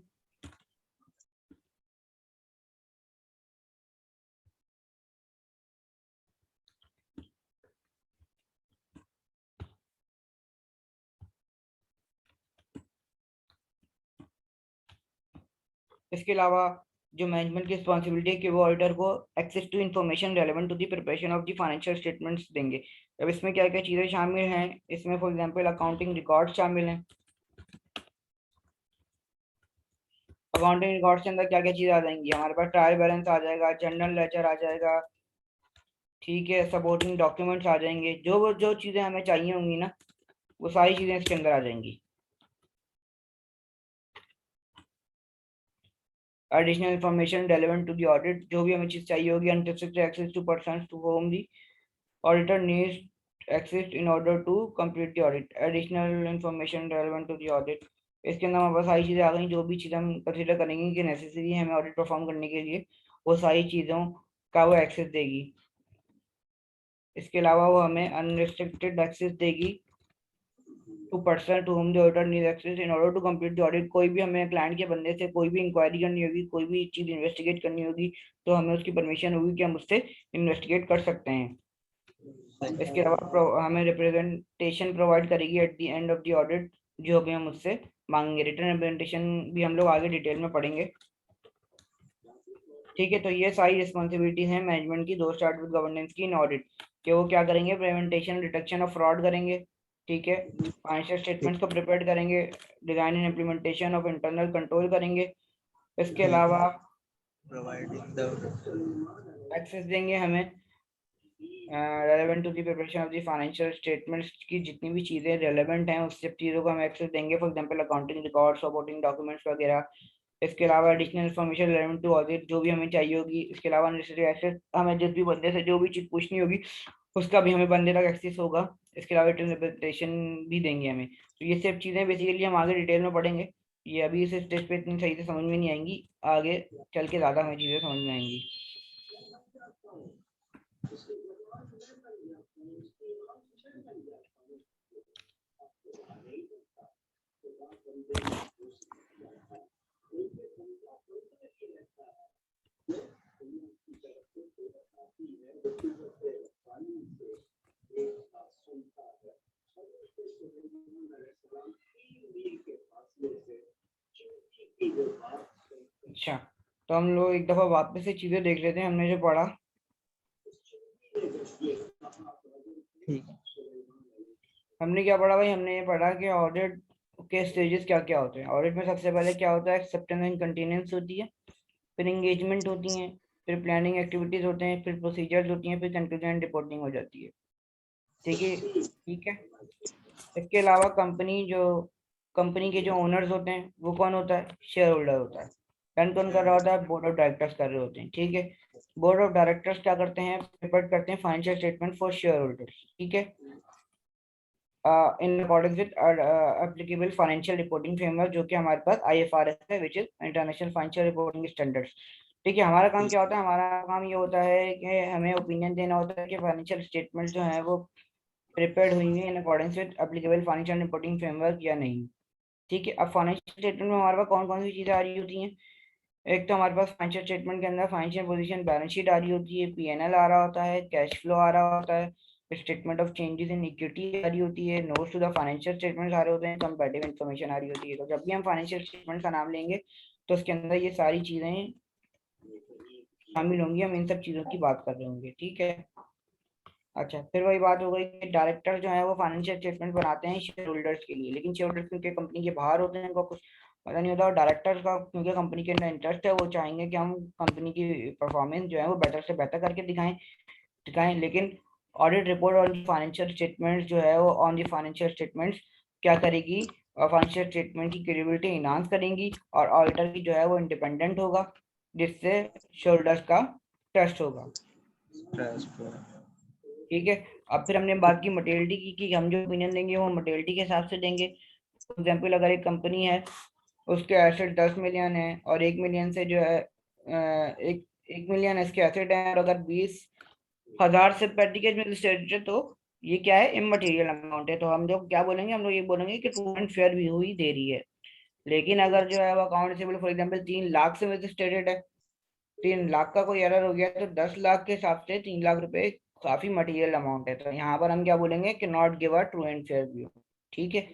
इसके अलावा जो मैनेजमेंट की रिस्पॉन्सिबिलिटी है कि वो ऑडिटर को access to information relevant to the preparation of the financial statements देंगे। अब इसमें क्या क्या चीजें शामिल हैं, इसमें फॉर एग्जांपल अकाउंटिंग रिकॉर्ड शामिल हैं। अकाउंटिंग रिकॉर्ड्स के अंदर क्या क्या चीजें आ जाएंगी, हमारे पास ट्रायल बैलेंस आ जाएगा, जनरल लेजर आ जाएगा, ठीक है, सपोर्टिंग डॉक्यूमेंट्स आ जाएंगे, जो जो चीजें हमें चाहिए होंगी ना, वो सारी चीजें इसके अंदर आ जाएंगी। Additional information relevant to the audit, जो भी हमें चीज चाहिए होगी, unrestricted access to persons to whom the auditor needs access in order to complete the audit, additional information relevant to the audit। इसके अंदर हमारे पास सारी चीजें आ गई, जो भी चीज़ हम कंसिडर करेंगे कि नेसेसरी है हमें ऑडिट परफॉर्म करने के लिए, वो सारी चीज़ों का वो एक्सेस देगी। इसके अलावा वो हमें अनरिस्ट्रिक्टेड एक्सेस देगी to person to whom the auditor need access in order to complete the audit. कोई भी हमें क्लाइंट के बंदे से कोई भी इंक्वायरी करनी होगी, कोई भी चीज़ इन्वेस्टिगेट करनी होगी, तो हमें उसकी परमिशन होगी कि हम उससे इन्वेस्टिगेट कर सकते हैं। इसके अलावा हमें रिप्रेजेंटेशन प्रोवाइड करेगी at the end of the audit, जो भी हम उससे मांगेंगे। रिटर्न रिप्रेजेंटेशन भी हम लोग आगे डिटेल में पढ़ेंगे। ठीक है, तो ये सारी रिस्पॉन्सिबिलिटीज हैं मैनेजमेंट की, दो स्टार्ट विद गवर्नेंस की इन ऑडिट। कि वो क्या करेंगे, प्रिवेंटेशन डिटेक्शन ऑफ फ्रॉड करेंगे, ठीक है, फाइनेंशियल स्टेटमेंट्स को प्रिपेयर करेंगे, design and implementation of internal control करेंगे, इसके अलावा प्रोवाइडिंग द एक्सेस देंगे हमें relevant to the preparation of the financial statements की जितनी भी चीज़ें रेलेवेंट हैं उस सब चीज़ों को हम एक्सेस देंगे, for example accounting record, supporting documents वगैरह। इसके अलावा additional information relevant to audit जो भी हमें चाहिए होगी। इसके अलावा नेसेसरी एक्सेस, हमें जिस भी बंदे से जो भी चीज़ पूछनी होगी उसका भी हमें बंदे तक एक्सेस होगा। इसके अलावा रिटन रिप्रेजेंटेशन भी देंगे हमें। तो ये सब चीज़ें बेसिकली हम आगे डिटेल में पढ़ेंगे, ये अभी इस स्टेज पे इतनी सही से समझ में नहीं आएंगी, आगे चल के ज़्यादा हमें चीज़ें समझ में आएंगी। अच्छा, तो हम लोग एक दफा वापस से चीजें देख लेते हैं हमने जो पढ़ा। ठीक है। हमने क्या पढ़ा भाई, हमने ये पढ़ा कि ऑडिट के स्टेजेस क्या क्या होते हैं। ऑडिट में सबसे पहले क्या होता है, एक्सेप्टेंस एंड कंटीन्यूंस होती है, फिर एंगेजमेंट होती है, फिर प्लानिंग एक्टिविटीज होते हैं, फिर प्रोसीजर्स होती हैं, फिर कंक्लूजन एंड रिपोर्टिंग हो जाती है। ठीक है, ठीक है। इसके अलावा कंपनी के जो ओनर्स होते हैं वो कौन होता है, शेयर होल्डर होता है। रन कौन कर रहा होता है, बोर्ड ऑफ डायरेक्टर्स कर रहे होते हैं। ठीक है, बोर्ड ऑफ डायरेक्टर्स क्या करते हैं, प्रिपेयर करते हैं financial statement for share holders. ठीक है, in according with applicable financial reporting framework जो कि हमारे पास IFRS है, which is international financial reporting standards. ठीक है, हमारा काम क्या होता है, हमारा काम ये होता है कि हमें ओपिनियन देना होता है कि फाइनेंशियल स्टेटमेंट जो है वो प्रिपेयर्ड हुई है in accordance with applicable financial reporting framework या नहीं। ठीक है, अब फाइनेंशियल स्टेटमेंट में हमारे पास कौन कौन सी चीजें आ रही होती हैं। एक तो हमारे पास फाइनेंशियल स्टेटमेंट के अंदर फाइनेंशियल पोजीशन बैलेंस शीट आ रही होती है, P&L आ रहा होता है, कैश फ्लो आ रहा होता है, statement of changes in equity आ रही होती है, notes to the financial statements आ रहे होते हैं, कंपैरेटिव इन्फॉर्मेशन आ रही होती है। तो जब भी हम फाइनेंशियल स्टेटमेंट का नाम लेंगे तो उसके अंदर ये सारी चीजें शामिल होंगी, हम इन सब चीजों की बात कर रहे होंगे। ठीक है, अच्छा, फिर वही बात हो गई कि डायरेक्टर जो है वो फाइनेंशियल स्टेटमेंट बनाते हैं शेयर होल्डर्स के लिए, लेकिन शेयर होल्डर्स क्योंकि कंपनी के बाहर होते हैं उनको कुछ पता नहीं होता, और डायरेक्टर का क्योंकि कंपनी के अंदर इंटरेस्ट है, वो चाहेंगे कि हम कंपनी की परफॉर्मेंस जो है वो बेटर से बेटर करके दिखाएं। लेकिन audit report on financial statements जो है वो ऑन दी फाइनेंशियल स्टेटमेंट्स क्या करेगी, फाइनेंशियल स्टेटमेंट की क्रेडिबिलिटी इनहांस करेंगी, और ऑडिटर की जो है वो इंडिपेंडेंट होगा, जिससे शेयर होल्डर्स का ट्रस्ट होगा। ठीक है, अब फिर हमने बात की मटेरियलिटी की कि हम जो ओपिनियन देंगे वो मटेरियलिटी के हिसाब से देंगे। फॉर एग्जाम्पल अगर एक कंपनी है उसके एसेट 10 मिलियन है और 1 मिलियन से जो है एक 1 मिलियन इसके एसेट है, और अगर 20,000 से पैटिकेज में स्टेट है, तो ये क्या है, इमटेरियल अमाउंट है। तो हम लोग क्या बोलेंगे, हम लोग ये बोलेंगे कि ट्रू एंड फेयर भी हुई दे रही है। लेकिन अगर जो है वो account receivable for example 3 lakh से में स्टेटेड है, 3 लाख का कोई एरर हो गया, तो 10 लाख के हिसाब से 3 लाख रुपए काफी मटेरियल अमाउंट है। तो यहाँ पर हम क्या बोलेंगे कि not give a true and fair view. ठीक है,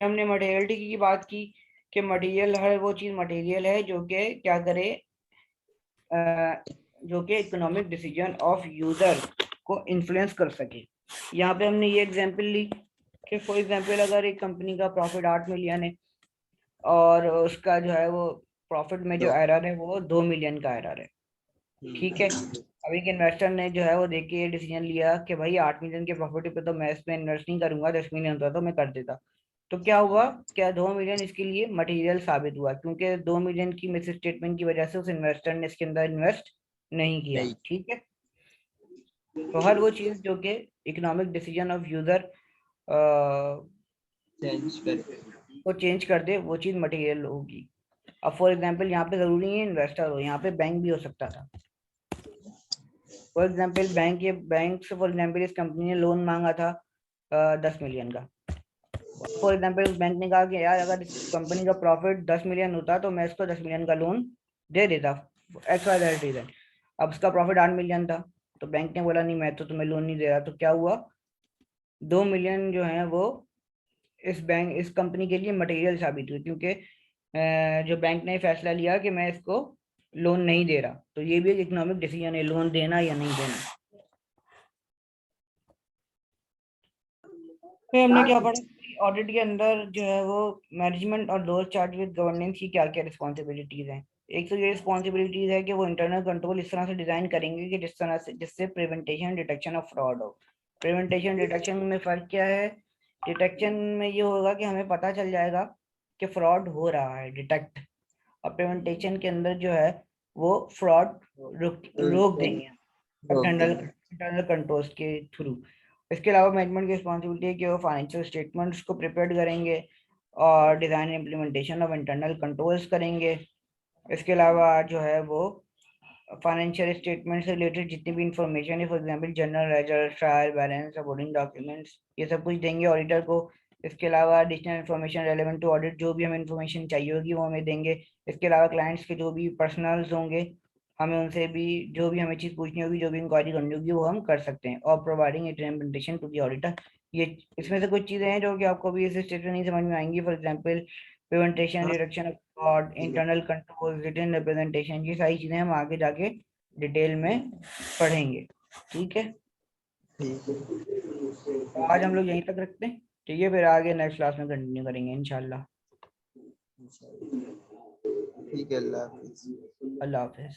हमने मटेरियलिटी की बात की कि मटेरियल हर वो चीज मटेरियल है जो कि क्या करे, जो कि इकोनॉमिक डिसीजन ऑफ यूजर को इन्फ्लुएंस कर सके। यहाँ पे हमने ये एग्जांपल ली कि फॉर एग्जांपल अगर एक कंपनी का प्रॉफिट 8 मिलियन है और उसका जो है वो प्रॉफिट में जो एरर है वो 2 मिलियन का एरर है। ठीक है, अब एक इन्वेस्टर ने जो है वो देख के ये डिसीजन लिया कि भाई 8 मिलियन के प्रॉफिट पे तो मैं इसमें इन्वेस्ट नहीं करूंगा, 10 मिलियन होता तो मैं कर देता। तो क्या हुआ, क्या 2 मिलियन इसके लिए मटेरियल साबित हुआ, क्योंकि 2 मिलियन की मिस स्टेटमेंट की वजह से उस इन्वेस्टर ने इसके अंदर इन्वेस्ट नहीं किया। ठीक है, तो हर वो चीज जो कि इकोनॉमिक डिसीजन ऑफ यूजर को चेंज कर दे वो चीज मटेरियल होगी। अब फॉर एग्जांपल यहाँ पे जरूरी है इन्वेस्टर हो, यहाँ पे बैंक भी हो सकता था। फॉर एग्जांपल बैंक से फॉर एग्जांपल इस कंपनी ने लोन मांगा था 10 मिलियन का। फॉर एग्जांपल उस बैंक ने कहा कि यार अगर इस कंपनी का प्रॉफिट 10 मिलियन होता तो मैं इसको 10 मिलियन का लोन दे देता, XYZ रीजन। अब उसका प्रॉफिट 8 मिलियन था, तो बैंक ने बोला नहीं मैं तो तुम्हें लोन नहीं दे रहा। तो क्या हुआ, 2 मिलियन जो है वो इस कंपनी के लिए मटेरियल साबित हुई, क्योंकि जो बैंक ने फैसला लिया कि मैं इसको लोन नहीं दे रहा। तो ये भी एक इकोनॉमिक डिसीजन है, लोन देना या नहीं देना। फिर हमने क्या पढ़ा, ऑडिट के अंदर जो है वो मैनेजमेंट और लोअर चार्ट विद गवर्नेंस की क्या क्या रिस्पॉन्सिबिलिटीज हैं। एक तो ये रिस्पॉन्सिबिलिटीज है कि वो इंटरनल कंट्रोल इस तरह से डिजाइन करेंगे कि जिस तरह से जिससे प्रिवेंटेशन डिटेक्शन ऑफ फ्रॉड हो। प्रिवेंटेशन डिटेक्शन में फर्क क्या है, डिटेक्शन में ये होगा कि हमें पता चल जाएगा कि फ्रॉड हो रहा है, डिटेक्ट, और प्रिवेंटेशन के अंदर जो है वो फ्रॉड रोक देंगे रोक देंगे। इंटरनल कंट्रोल्स के थ्रू। इसके अलावा मैनेजमेंट की रिस्पॉन्सिबिलिटी है कि वो फाइनेंशियल स्टेटमेंट्स को प्रिपेयर करेंगे और design implementation of internal controls करेंगे। इसके अलावा जो है वो फाइनेंशियल स्टेटमेंट से रिलेटेड जितनी भी इंफॉर्मेशन है, for example general ledger, trial balance, supporting documents, ये सब कुछ देंगे ऑडिटर को। इसके अलावा additional information relevant to audit, जो भी हमें इन्फॉर्मेशन चाहिए होगी वो हमें देंगे। इसके अलावा क्लाइंट्स के जो भी पर्सनल्स होंगे, हमें उनसे भी जो भी हमें चीज़ पूछनी होगी, जो भी इंक्वायरी करनी होगी, वो हम कर सकते हैं। और providing representation to the auditor, ये इसमें से कुछ चीज़ें हैं जो कि आपको भी इस स्टेट में नहीं समझ में आएंगी। For example prevention, reduction of fraud, internal control, written representation, ये सारी चीज़ें हम आगे जाके डिटेल में पढ़ेंगे। ठीक है, ठीक है। तो आज हम लोग यहीं तक रखते हैं। ठीक है, फिर आगे नेक्स्ट क्लास में कंटिन्यू करेंगे इंशाल्लाह। ठीक है, अल्लाह हाफिज। अल्लाह हाफिज।